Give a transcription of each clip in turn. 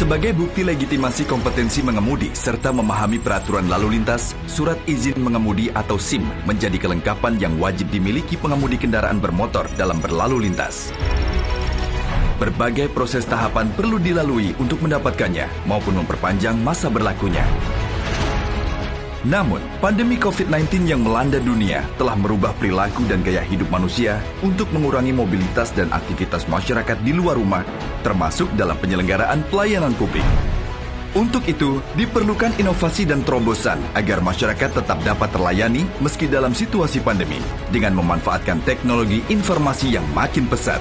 Sebagai bukti legitimasi kompetensi mengemudi serta memahami peraturan lalu lintas, surat izin mengemudi atau SIM menjadi kelengkapan yang wajib dimiliki pengemudi kendaraan bermotor dalam berlalu lintas. Berbagai proses tahapan perlu dilalui untuk mendapatkannya maupun memperpanjang masa berlakunya. Namun, pandemi COVID-19 yang melanda dunia telah merubah perilaku dan gaya hidup manusia untuk mengurangi mobilitas dan aktivitas masyarakat di luar rumah, termasuk dalam penyelenggaraan pelayanan publik. Untuk itu, diperlukan inovasi dan terobosan agar masyarakat tetap dapat terlayani meski dalam situasi pandemi dengan memanfaatkan teknologi informasi yang makin pesat.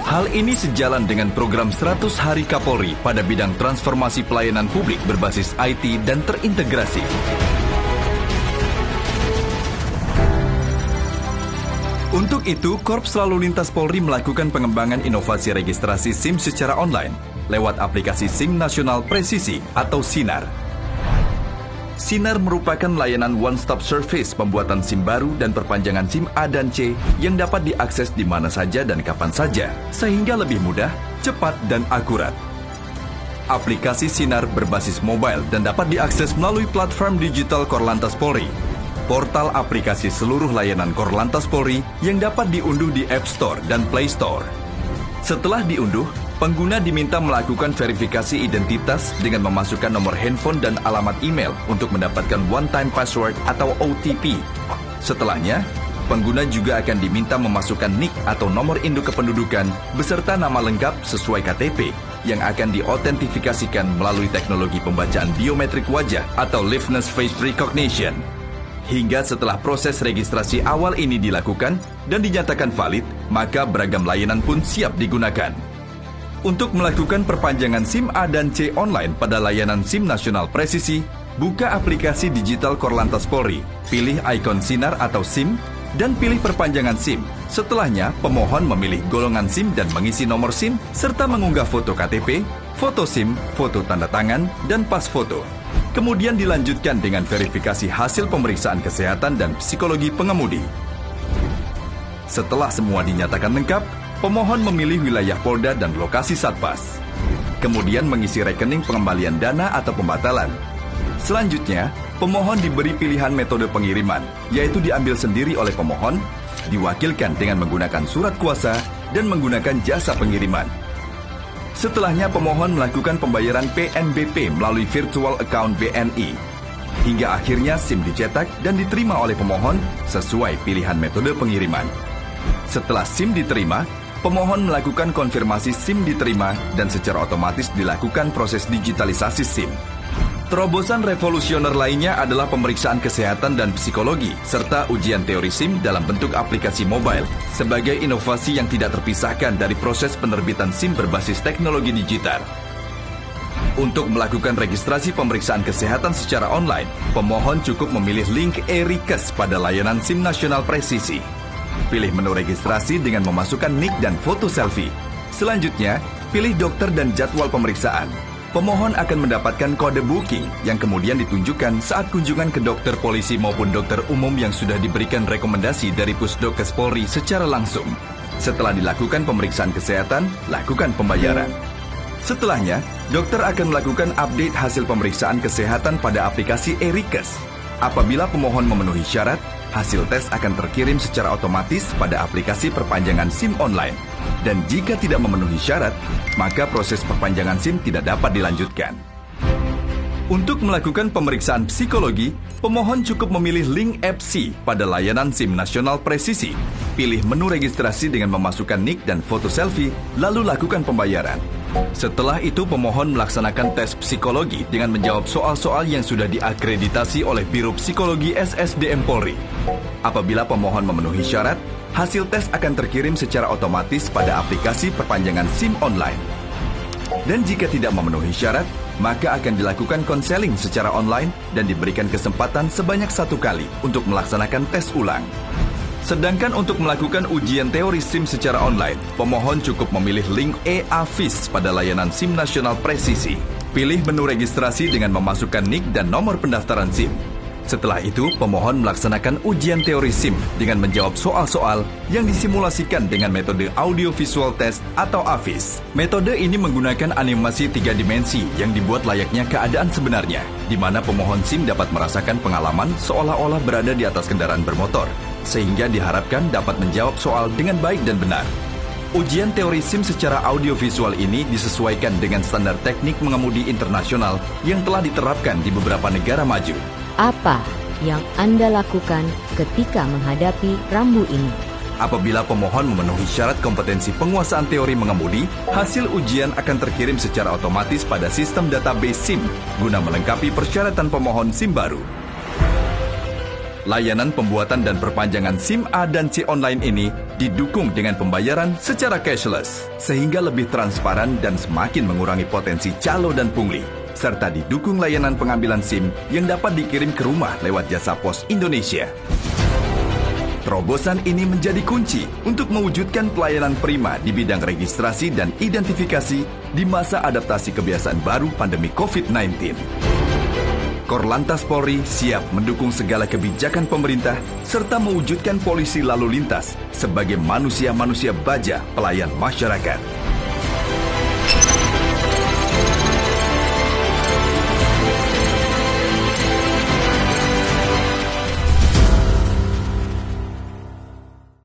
Hal ini sejalan dengan program 100 Hari Kapolri pada bidang transformasi pelayanan publik berbasis IT dan terintegrasi. Untuk itu, Korps Lalu Lintas Polri melakukan pengembangan inovasi registrasi SIM secara online lewat aplikasi SIM Nasional Presisi atau SINAR. SINAR merupakan layanan one-stop service pembuatan SIM baru dan perpanjangan SIM A dan C yang dapat diakses di mana saja dan kapan saja, sehingga lebih mudah, cepat, dan akurat. Aplikasi SINAR berbasis mobile dan dapat diakses melalui platform digital Korlantas Polri, portal aplikasi seluruh layanan Korlantas Polri yang dapat diunduh di App Store dan Play Store. Setelah diunduh, pengguna diminta melakukan verifikasi identitas dengan memasukkan nomor handphone dan alamat email untuk mendapatkan one-time password atau OTP. Setelahnya, pengguna juga akan diminta memasukkan NIK atau nomor induk kependudukan beserta nama lengkap sesuai KTP yang akan diautentifikasikan melalui teknologi pembacaan biometrik wajah atau liveness face recognition. Hingga setelah proses registrasi awal ini dilakukan dan dinyatakan valid, maka beragam layanan pun siap digunakan. Untuk melakukan perpanjangan SIM A dan C online pada layanan SIM Nasional Presisi, buka aplikasi digital Korlantas Polri, pilih ikon SINAR atau SIM, dan pilih perpanjangan SIM. Setelahnya, pemohon memilih golongan SIM dan mengisi nomor SIM, serta mengunggah foto KTP, foto SIM, foto tanda tangan, dan pas foto. Kemudian dilanjutkan dengan verifikasi hasil pemeriksaan kesehatan dan psikologi pengemudi. Setelah semua dinyatakan lengkap, pemohon memilih wilayah Polda dan lokasi Satpas. Kemudian mengisi rekening pengembalian dana atau pembatalan. Selanjutnya, pemohon diberi pilihan metode pengiriman, yaitu diambil sendiri oleh pemohon, diwakilkan dengan menggunakan surat kuasa, dan menggunakan jasa pengiriman. Setelahnya, pemohon melakukan pembayaran PNBP melalui virtual account BNI. Hingga akhirnya SIM dicetak dan diterima oleh pemohon sesuai pilihan metode pengiriman. Setelah SIM diterima, pemohon melakukan konfirmasi SIM diterima dan secara otomatis dilakukan proses digitalisasi SIM. Terobosan revolusioner lainnya adalah pemeriksaan kesehatan dan psikologi, serta ujian teori SIM dalam bentuk aplikasi mobile, sebagai inovasi yang tidak terpisahkan dari proses penerbitan SIM berbasis teknologi digital. Untuk melakukan registrasi pemeriksaan kesehatan secara online, pemohon cukup memilih link e-Rikes pada layanan SIM Nasional Presisi. Pilih menu registrasi dengan memasukkan NIK dan foto selfie. Selanjutnya, pilih dokter dan jadwal pemeriksaan. Pemohon akan mendapatkan kode booking yang kemudian ditunjukkan saat kunjungan ke dokter polisi maupun dokter umum yang sudah diberikan rekomendasi dari Pusdokes Polri secara langsung. Setelah dilakukan pemeriksaan kesehatan, lakukan pembayaran. Setelahnya, dokter akan melakukan update hasil pemeriksaan kesehatan pada aplikasi e-Rikes. Apabila pemohon memenuhi syarat, hasil tes akan terkirim secara otomatis pada aplikasi perpanjangan SIM online. Dan jika tidak memenuhi syarat, maka proses perpanjangan SIM tidak dapat dilanjutkan. Untuk melakukan pemeriksaan psikologi, pemohon cukup memilih link FC pada layanan SIM Nasional Presisi. Pilih menu registrasi dengan memasukkan NIK dan foto selfie, lalu lakukan pembayaran. Setelah itu, pemohon melaksanakan tes psikologi dengan menjawab soal-soal yang sudah diakreditasi oleh Biro Psikologi SSDM Polri. Apabila pemohon memenuhi syarat, hasil tes akan terkirim secara otomatis pada aplikasi perpanjangan SIM online. Dan jika tidak memenuhi syarat, maka akan dilakukan konseling secara online dan diberikan kesempatan sebanyak 1 kali untuk melaksanakan tes ulang. Sedangkan untuk melakukan ujian teori SIM secara online, pemohon cukup memilih link e-Avis pada layanan SIM Nasional Presisi. Pilih menu registrasi dengan memasukkan NIK dan nomor pendaftaran SIM. Setelah itu, pemohon melaksanakan ujian teori SIM dengan menjawab soal-soal yang disimulasikan dengan metode Audio Visual Test atau AVIS. Metode ini menggunakan animasi 3 dimensi yang dibuat layaknya keadaan sebenarnya, di mana pemohon SIM dapat merasakan pengalaman seolah-olah berada di atas kendaraan bermotor, sehingga diharapkan dapat menjawab soal dengan baik dan benar. Ujian teori SIM secara audiovisual ini disesuaikan dengan standar teknik mengemudi internasional yang telah diterapkan di beberapa negara maju. Apa yang Anda lakukan ketika menghadapi rambu ini? Apabila pemohon memenuhi syarat kompetensi penguasaan teori mengemudi, hasil ujian akan terkirim secara otomatis pada sistem database SIM guna melengkapi persyaratan pemohon SIM baru. Layanan pembuatan dan perpanjangan SIM A dan C online ini didukung dengan pembayaran secara cashless, sehingga lebih transparan dan semakin mengurangi potensi calo dan pungli, serta didukung layanan pengambilan SIM yang dapat dikirim ke rumah lewat jasa pos Indonesia. Terobosan ini menjadi kunci untuk mewujudkan pelayanan prima di bidang registrasi dan identifikasi di masa adaptasi kebiasaan baru pandemi COVID-19. Korlantas Polri siap mendukung segala kebijakan pemerintah serta mewujudkan polisi lalu lintas sebagai manusia-manusia baja pelayan masyarakat.